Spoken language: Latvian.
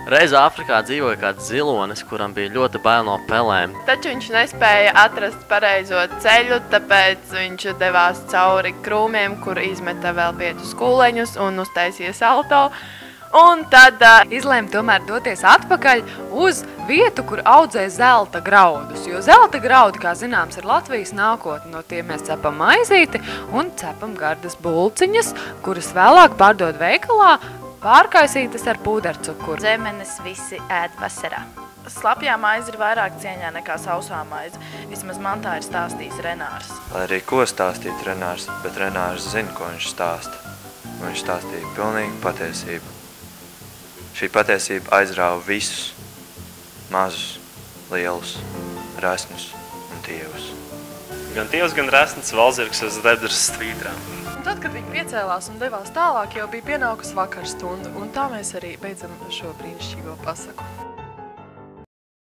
Reiz Āfrikā dzīvoja kāds zilonis, kuram bija ļoti bail no pelēm. Taču viņš nespēja atrast pareizo ceļu, tāpēc viņš devās cauri krūmiem, kur izmeta vēl vietus kūleņus un uztaisīja salto. Un tad izlēma tomēr doties atpakaļ uz vietu, kur audzē zelta graudus. Jo zelta graudi, kā zināms, ir Latvijas nākotne. No tiem mēs cepam maizīti un cepam gardas bulciņas, kuras vēlāk pārdod veikalā, pārkaisītas ar pūdercukuru. Zemenes visi ēd vasarā. Slapjā maize ir vairāk cieņā nekā sausā maize. Vismaz man tā ir stāstījis Renārs. Lai arī ko stāstīt Renārs, bet Renārs zina, ko viņš stāsta. Viņš stāstīja pilnīgi patiesību. Šī patiesība aizrāva visus, mazus, lielus, resnus un tievus. Gan tievs, gan resns valzirgs uz debras stvītrām. Un tad, kad viņi piecēlās un devās tālāk, jau bija pienākusi vakarstunda, un tā mēs arī beidzam šo brīnišķīgo pasaku.